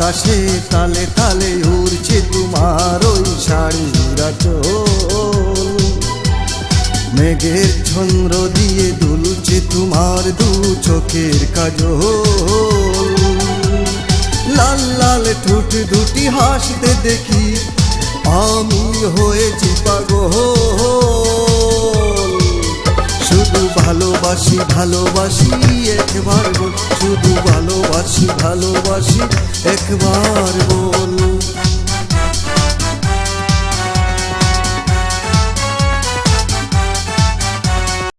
বাতাসে তালে তালে উড়ছে তোমার ওই শাড়ির আঁচল। মেঘের ছন্দ্র দিয়ে দুলছে তোমার দু চোখের কাজল। লাল লাল ঠোঁট দুটি হাসতে দেখি আমি হয়েছি পাগল। শুধু ভালোবাসি ভালোবাসি একবার বল, শুধু ভালোবাসি ভালোবাসি একবার বল।